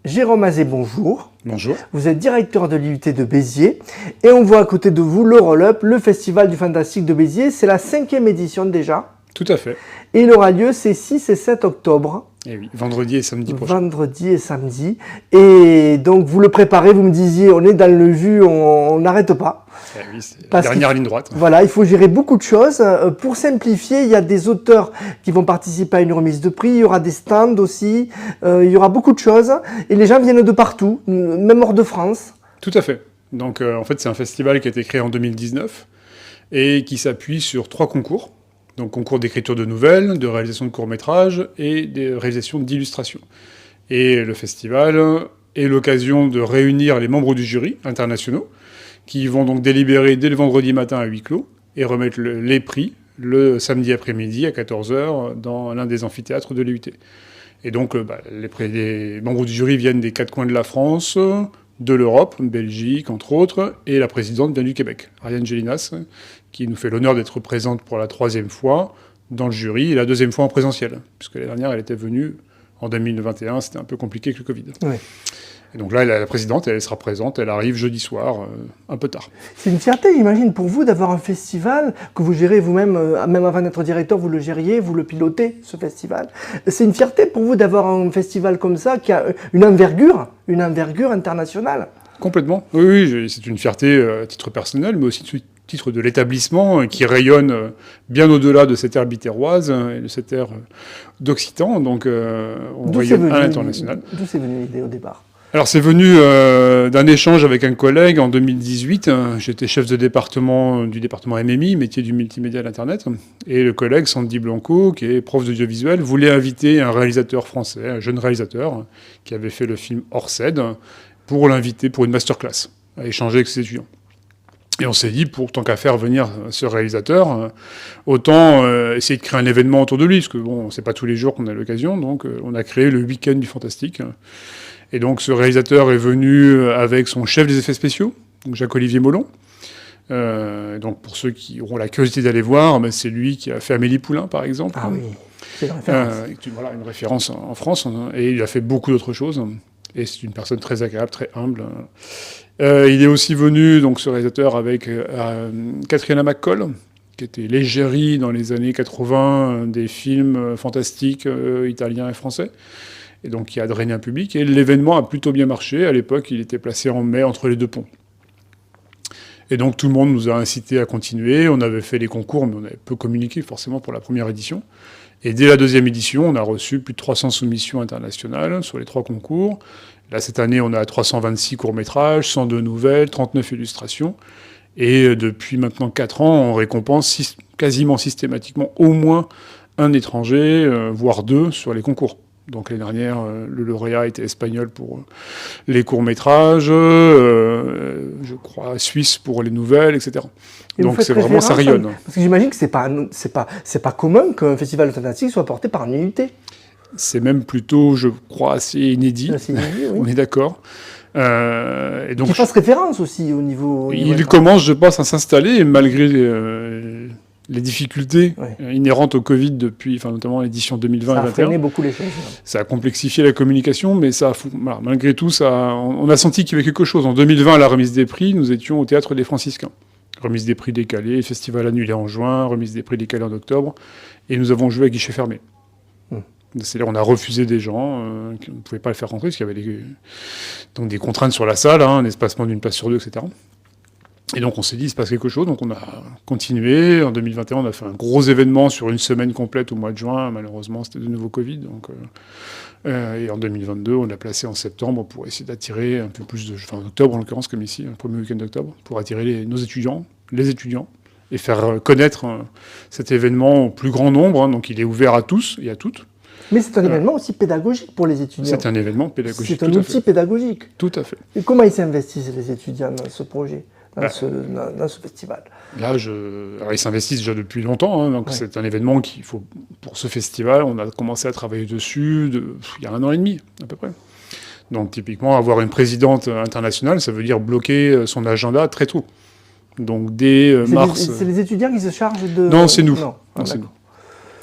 Jérôme Azé, bonjour. Bonjour. Vous êtes directeur de l'IUT de Béziers et on voit à côté de vous le Roll-Up, le Festival du Fantastique de Béziers. C'est la 5e édition déjà. Tout à fait. Et il aura lieu ces 6 et 7 octobre. Et oui, vendredi et samedi prochain. Vendredi et samedi. Et donc vous le préparez, vous me disiez, on est dans le jus, on n'arrête pas. Eh oui, c'est la dernière ligne droite. Voilà, il faut gérer beaucoup de choses. Pour simplifier, il y a des auteurs qui vont participer à une remise de prix, il y aura des stands aussi, il y aura beaucoup de choses. Et les gens viennent de partout, même hors de France. Tout à fait. Donc en fait, c'est un festival qui a été créé en 2019 et qui s'appuie sur 3 concours. Donc concours d'écriture de nouvelles, de réalisation de courts-métrages et de réalisation d'illustrations. Et le festival est l'occasion de réunir les membres du jury internationaux qui vont donc délibérer dès le vendredi matin à huis clos et remettre les prix le samedi après-midi à 14h dans l'un des amphithéâtres de l'IUT. Et donc les membres du jury viennent des 4 coins de la France, de l'Europe, Belgique entre autres, et la présidente vient du Québec, Ariane Gélinas, qui nous fait l'honneur d'être présente pour la 3e fois dans le jury et la 2e fois en présentiel, puisque l'année dernière elle était venue en 2021, c'était un peu compliqué avec le Covid. Oui. Et donc là, la présidente, elle sera présente, elle arrive jeudi soir, un peu tard. C'est une fierté, j'imagine, pour vous d'avoir un festival que vous gérez vous-même, même avant d'être directeur, vous le gériez, vous le pilotez, ce festival. C'est une fierté pour vous d'avoir un festival comme ça qui a une envergure internationale. Complètement. Oui, c'est une fierté à titre personnel, mais aussi titre de l'établissement qui rayonne bien au-delà de cette aire bitéroise et de cette aire d'Occitan. Donc on rayonne à l'international. D'où c'est venu l'idée au départ ? Alors c'est venu d'un échange avec un collègue en 2018. J'étais chef de département du département MMI, métier du multimédia à l'Internet. Et le collègue Sandy Blanco, qui est prof d'audiovisuel, voulait inviter un réalisateur français, un jeune réalisateur, qui avait fait le film Orsed, pour l'inviter pour une masterclass, à échanger avec ses étudiants. Et on s'est dit, tant qu'à faire venir ce réalisateur, autant essayer de créer un événement autour de lui, parce que bon, c'est pas tous les jours qu'on a l'occasion, donc on a créé le week-end du fantastique. Et donc ce réalisateur est venu avec son chef des effets spéciaux, donc Jacques-Olivier Molon. Donc pour ceux qui auront la curiosité d'aller voir, c'est lui qui a fait Amélie Poulain, par exemple. Ah oui, c'est une référence. Voilà, une référence en France, et il a fait beaucoup d'autres choses. Et c'est une personne très agréable, très humble. Il est aussi venu, donc, ce réalisateur, avec Catriona McCall, qui était l'égérie dans les années 80 des films fantastiques italiens et français, et donc qui a drainé un public. Et l'événement a plutôt bien marché. À l'époque, il était placé en mai entre les 2 ponts. Et donc tout le monde nous a incités à continuer. On avait fait les concours, mais on avait peu communiqué forcément pour la première édition. Et dès la 2e édition, on a reçu plus de 300 soumissions internationales sur les 3 concours. Là, cette année, on a 326 courts-métrages, 102 nouvelles, 39 illustrations. Et depuis maintenant 4 ans, on récompense quasiment systématiquement au moins un étranger, voire 2, sur les concours. Donc l'année dernière, le lauréat était espagnol pour les courts-métrages, je crois suisse pour les nouvelles, etc. Et donc c'est vraiment, ça rayonne. Parce que j'imagine que c'est pas commun qu'un festival fantastique soit porté par une IUT. C'est même plutôt, je crois, assez inédit. Assez inédit, oui. On est d'accord. Et donc, qui fasse référence aussi au niveau. Il commence, je pense, à s'installer, malgré les difficultés inhérentes au Covid depuis, notamment l'édition 2020 et 2021. Ça a freiné beaucoup les choses. Ça a complexifié la communication, mais malgré tout, on a senti qu'il y avait quelque chose. En 2020, à la remise des prix, nous étions au Théâtre des Franciscains. Remise des prix décalés, festival annulé en juin, remise des prix décalés en octobre, et nous avons joué à guichet fermé. C'est-à-dire on a refusé des gens qui ne pouvaient pas le faire rentrer, parce qu'il y avait donc des contraintes sur la salle, un espacement d'une place sur 2, etc. Et donc on s'est dit, il se passe quelque chose, donc on a continué. En 2021, on a fait un gros événement sur une semaine complète au mois de juin. Malheureusement, c'était de nouveau Covid. Et en 2022, on l'a placé en septembre pour essayer d'attirer un peu plus en octobre en l'occurrence, comme ici, le premier week-end d'octobre, pour attirer nos étudiants, les étudiants, et faire connaître cet événement au plus grand nombre. Donc il est ouvert à tous et à toutes. Mais c'est un événement aussi pédagogique pour les étudiants. C'est un événement pédagogique. C'est un outil pédagogique. Tout à fait. Et comment ils s'investissent, les étudiants, dans ce projet, dans ce festival ? Là, alors ils s'investissent déjà depuis longtemps. Donc c'est un événement pour ce festival, on a commencé à travailler dessus il y a 1 an et demi, à peu près. Donc typiquement, avoir une présidente internationale, ça veut dire bloquer son agenda très tôt. Donc dès mars... C'est les étudiants qui se chargent de... Non, c'est nous. Non. C'est nous.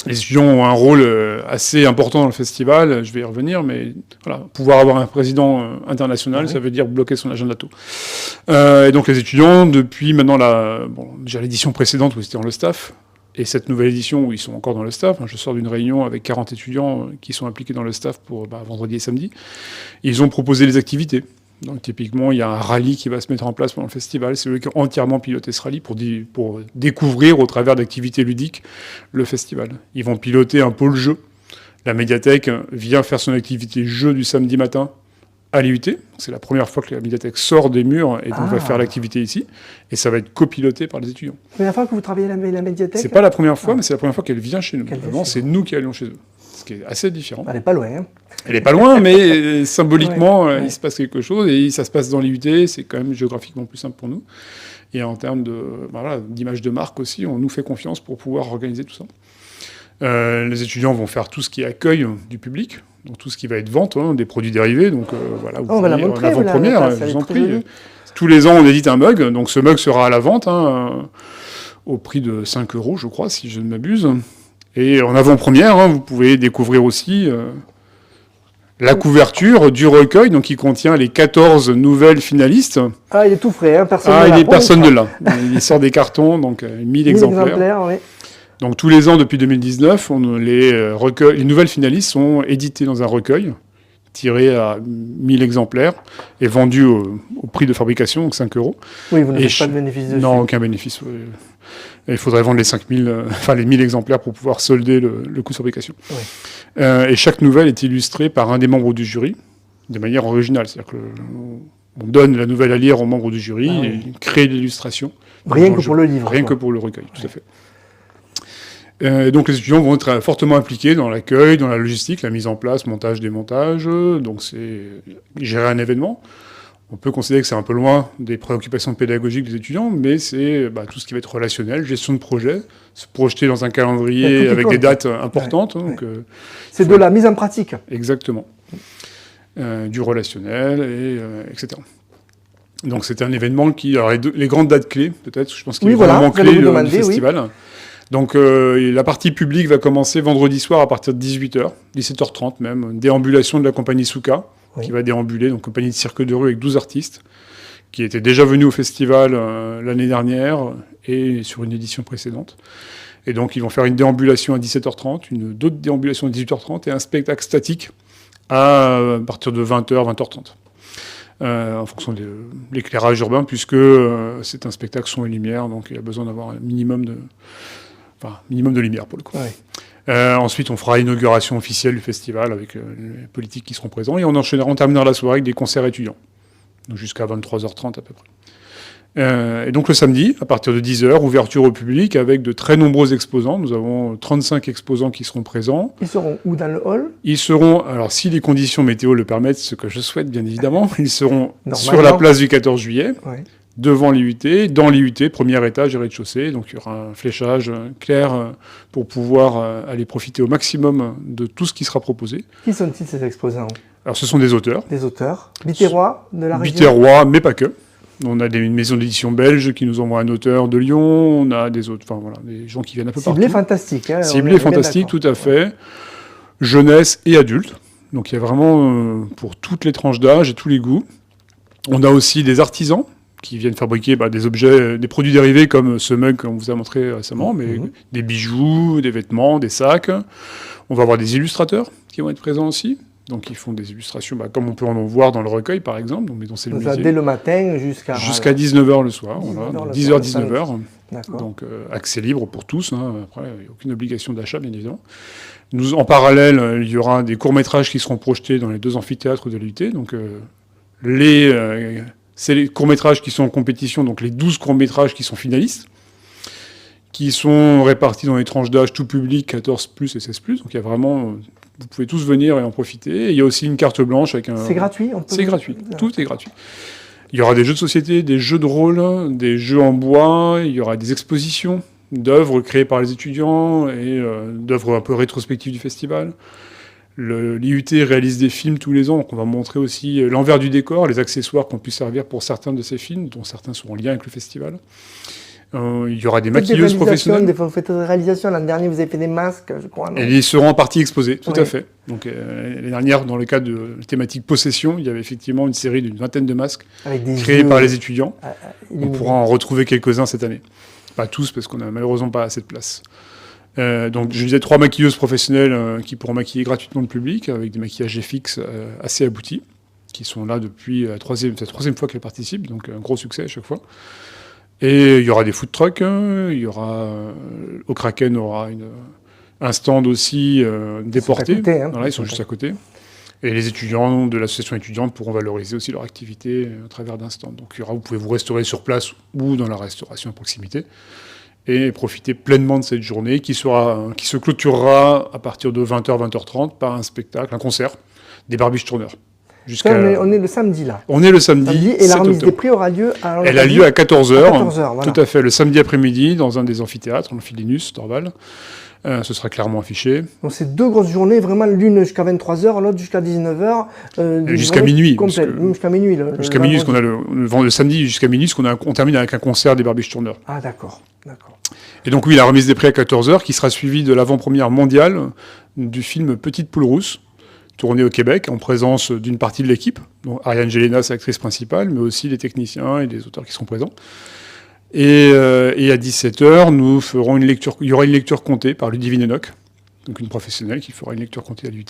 Les étudiants ont un rôle assez important dans le festival, je vais y revenir, mais voilà, pouvoir avoir un président international, ça veut dire bloquer son agenda tôt. Et donc les étudiants, depuis maintenant déjà l'édition précédente où ils étaient dans le staff, et cette nouvelle édition où ils sont encore dans le staff, je sors d'une réunion avec 40 étudiants qui sont impliqués dans le staff pour vendredi et samedi, ils ont proposé des activités. Donc typiquement, il y a un rallye qui va se mettre en place pendant le festival. C'est eux qui ont entièrement piloté ce rallye pour découvrir au travers d'activités ludiques le festival. Ils vont piloter un pôle jeu. La médiathèque vient faire son activité jeu du samedi matin à l'IUT. C'est la première fois que la médiathèque sort des murs et donc va faire l'activité ici. Et ça va être copiloté par les étudiants. La première fois que vous travaillez à la médiathèque? C'est pas la première fois, mais c'est la première fois qu'elle vient chez nous. Avant, c'est nous qui allions chez eux. Ce qui est assez différent. Elle n'est pas loin. Hein. Elle n'est pas loin, mais symboliquement, il se passe quelque chose. Et ça se passe dans l'IUT, c'est quand même géographiquement plus simple pour nous. Et en termes d'image de marque aussi, on nous fait confiance pour pouvoir organiser tout ça. Les étudiants vont faire tout ce qui est accueil du public, donc tout ce qui va être vente, des produits dérivés. Donc voilà, on va la montrer, en avant-première, je vous en prie. Tous les ans, on édite un mug. Donc ce mug sera à la vente au prix de 5 €, je crois, si je ne m'abuse. Et en avant-première, vous pouvez découvrir aussi la couverture du recueil, donc qui contient les 14 nouvelles finalistes. Ah, il est tout frais, personne ne l'a. Il sort des cartons, donc 1000 exemplaires. Oui. Donc tous les ans, depuis 2019, les nouvelles finalistes sont éditées dans un recueil, tiré à 1000 exemplaires, et vendu au prix de fabrication, donc 5 €. Oui, vous n'avez pas de bénéfice dessus. Non, aucun bénéfice. Il faudrait vendre les 1000 exemplaires pour pouvoir solder le coût de fabrication. Oui. Et chaque nouvelle est illustrée par un des membres du jury, de manière originale. C'est-à-dire qu'on donne la nouvelle à lire aux membres du jury et ils créent l'illustration. Rien que pour le livre. Rien que pour le recueil, tout à fait. Donc les étudiants vont être fortement impliqués dans l'accueil, dans la logistique, la mise en place, montage, démontage. Donc c'est gérer un événement. On peut considérer que c'est un peu loin des préoccupations pédagogiques des étudiants, mais c'est tout ce qui va être relationnel, gestion de projet, se projeter dans un calendrier avec des dates importantes. Ouais, donc, c'est de la mise en pratique. Exactement. Du relationnel, etc. Donc c'est un événement qui... Alors les grandes dates clés, peut-être, je pense qu'il est vraiment clé du festival. Oui. Donc la partie publique va commencer vendredi soir à partir de 18h, 17h30 même, déambulation de la compagnie Souka, qui va déambuler, donc compagnie de cirque de rue avec 12 artistes, qui étaient déjà venus au festival l'année dernière et sur une édition précédente. Et donc ils vont faire une déambulation à 17h30, une autre déambulation à 18h30 et un spectacle statique à partir de 20h, 20h30. En fonction de l'éclairage urbain, puisque c'est un spectacle son et lumière, donc il y a besoin d'avoir un minimum de lumière pour le coup. Ensuite, on fera l'inauguration officielle du festival avec les politiques qui seront présents, et on terminera la soirée avec des concerts étudiants, donc jusqu'à 23h30 à peu près. Et donc le samedi, à partir de 10h, ouverture au public avec de très nombreux exposants. Nous avons 35 exposants qui seront présents. Ils seront où dans le hall? Ils seront, alors si les conditions météo le permettent, ce que je souhaite bien évidemment, ils seront sur la place du 14 juillet, devant l'IUT, dans l'IUT, premier étage et rez-de-chaussée. Donc il y aura un fléchage clair pour pouvoir aller profiter au maximum de tout ce qui sera proposé. Qui sont-ils ces exposants? Alors ce sont des auteurs. Des auteurs biterrois de la région? Biterrois, mais pas que. On a des maisons d'édition belges qui nous envoient un auteur de Lyon, on a des autres, des gens qui viennent un peu partout. Ciblé fantastique. Ciblé fantastique, tout à fait. Jeunesse et adultes. Donc il y a vraiment pour toutes les tranches d'âge et tous les goûts. On a aussi des artisans qui viennent fabriquer des objets, des produits dérivés comme ce mug qu'on vous a montré récemment, mais des bijoux, des vêtements, des sacs. On va avoir des illustrateurs qui vont être présents aussi. Donc ils font des illustrations, comme on peut en voir dans le recueil par exemple. Donc, c'est le musée. Dès le matin jusqu'à 19h le soir. 10h, 19h. Donc accès libre pour tous. Après, il n'y a aucune obligation d'achat, bien évidemment. En parallèle, il y aura des courts-métrages qui seront projetés dans les 2 amphithéâtres de l'UT. Donc c'est les courts-métrages qui sont en compétition, donc les 12 courts-métrages qui sont finalistes, qui sont répartis dans les tranches d'âge tout public, 14+, et 16+. Donc il y a vraiment... Vous pouvez tous venir et en profiter. Et il y a aussi une carte blanche avec un... C'est gratuit? C'est gratuit. Tout est gratuit. Il y aura des jeux de société, des jeux de rôle, des jeux en bois. Il y aura des expositions d'œuvres créées par les étudiants et d'œuvres un peu rétrospectives du festival. L'IUT réalise des films tous les ans. Donc on va montrer aussi l'envers du décor, les accessoires qui ont pu servir pour certains de ces films, dont certains sont en lien avec le festival. Il y aura des Faites maquilleuses professionnelles. Vous faites des réalisations. L'an dernier, vous avez fait des masques, je crois. Non, Et ils seront en partie exposés, tout Oui. à fait. Donc, l'année dernière, dans le cadre de la thématique possession, il y avait effectivement une série d'une vingtaine de masques avec des créés yeux, par les étudiants. On illuminés. pourra en retrouver quelques-uns cette année. Pas tous, parce qu'on n'a malheureusement pas assez de place. Donc, je disais 3 maquilleuses professionnelles qui pourront maquiller gratuitement le public, avec des maquillages FX assez aboutis, qui sont là depuis c'est la troisième fois qu'elles participent, donc un gros succès à chaque fois. Et il y aura des food trucks, il y aura au Kraken aura un stand aussi déporté. Ils sont à côté, hein. Voilà, ils sont juste à côté. Et les étudiants de l'association étudiante pourront valoriser aussi leur activité à travers d'un stand. Donc vous pouvez vous restaurer sur place ou dans la restauration à proximité et profiter pleinement de cette journée qui se clôturera à partir de 20h, 20h30 par un spectacle, un concert des Barbiche Tourneurs. Ça, on est le samedi là. On est le samedi, Et la 7 remise des octobre. prix aura lieu à... Elle a lieu à 14h. À 14h, voilà. Tout à fait, le samedi après-midi, dans un des amphithéâtres, l'Amphilinus, Dorval. Ce sera clairement affiché. Donc c'est 2 grosses journées, vraiment l'une jusqu'à 23h, l'autre jusqu'à 19h. Jusqu'à minuit. Jusqu'à minuit. Jusqu'à minuit, parce qu'on a le samedi jusqu'à minuit, parce qu'on termine avec un concert des Barbiche Tourneurs. Ah d'accord. Et donc oui, la remise des prix à 14h, qui sera suivie de l'avant-première mondiale du film Petite Poule Rousse, tourné au Québec, en présence d'une partie de l'équipe, dont Ariane Gélénas, actrice principale, mais aussi les techniciens et les auteurs qui seront présents. Et à 17h, il y aura une lecture comptée par Ludivine Enoch, donc une professionnelle qui fera une lecture comptée à l'UT.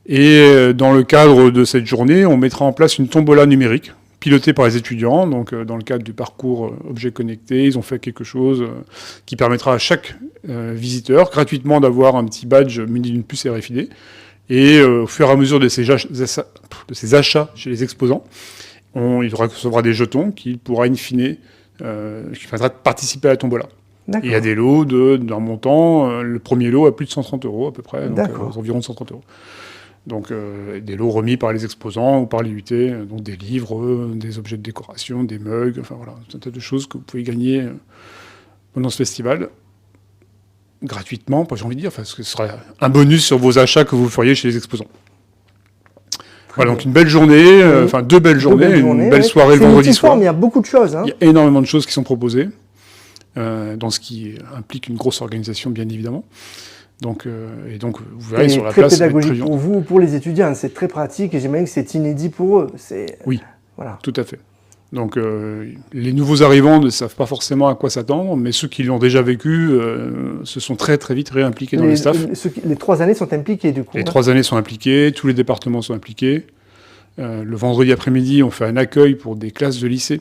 Et dans le cadre de cette journée, on mettra en place une tombola numérique, pilotée par les étudiants. Donc dans le cadre du parcours objet connecté, ils ont fait quelque chose qui permettra à chaque visiteur, gratuitement, d'avoir un petit badge muni d'une puce RFID. Et au fur et à mesure de ces achats chez les exposants, il recevra des jetons qu'il pourra in fine qui permettra de participer à la tombola. Et il y a des lots d'un montant, le premier lot à plus de 130 € à peu près, donc environ 130 €. Donc des lots remis par les exposants ou par les UT, donc des livres, des objets de décoration, des mugs, enfin voilà, un tas de choses que vous pouvez gagner pendant ce festival. Gratuitement, j'ai envie de dire, parce que ce sera un bonus sur vos achats que vous feriez chez les exposants. Voilà, donc une belle journée, enfin 2 belles journées, une belle soirée le vendredi soir. Il y a beaucoup de choses. Hein. Il y a énormément de choses qui sont proposées, dans ce qui implique une grosse organisation, bien évidemment. Donc, vous verrez sur la place. C'est très pédagogique pour vous, pour les étudiants, c'est très pratique et j'imagine que c'est inédit pour eux. Oui, voilà. Tout à fait. Donc les nouveaux arrivants ne savent pas forcément à quoi s'attendre, mais ceux qui l'ont déjà vécu se sont très très vite réimpliqués dans les staffs. Les 3 années sont impliqués du coup. Les 3 années sont impliquées, tous les départements sont impliqués. Le vendredi après-midi, on fait un accueil pour des classes de lycée,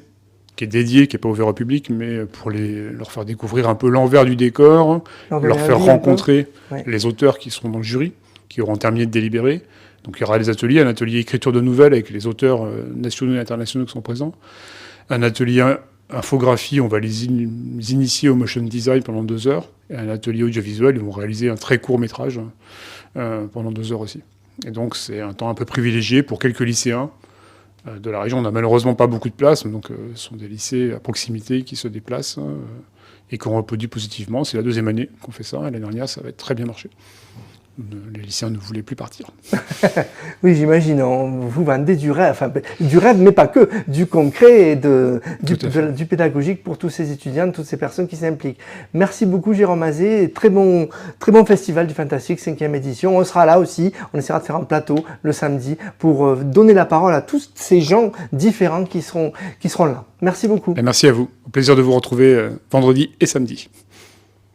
qui est dédié, qui n'est pas ouvert au public, mais pour leur faire découvrir un peu l'envers du décor, leur faire rencontrer les auteurs qui seront dans le jury, qui auront terminé de délibérer. Donc il y aura des ateliers, un atelier écriture de nouvelles avec les auteurs nationaux et internationaux qui sont présents, un atelier infographie, on va les initier au motion design pendant 2 heures, et un atelier audiovisuel, ils vont réaliser un très court métrage pendant 2 heures aussi. Et donc c'est un temps un peu privilégié pour quelques lycéens de la région. On n'a malheureusement pas beaucoup de place, donc ce sont des lycées à proximité qui se déplacent et qui ont répondu positivement. C'est la 2e année qu'on fait ça, et l'année dernière ça va très bien marché. Les lycéens ne voulaient plus partir. Oui, j'imagine. Vous vendez du rêve, mais pas que, du concret et du pédagogique pour tous ces étudiants, toutes ces personnes qui s'impliquent. Merci beaucoup, Jérôme Azé. Très bon festival du Fantastique, 5e édition. On sera là aussi. On essaiera de faire un plateau le samedi pour donner la parole à tous ces gens différents qui seront là. Merci beaucoup. Et merci à vous. Au plaisir de vous retrouver vendredi et samedi.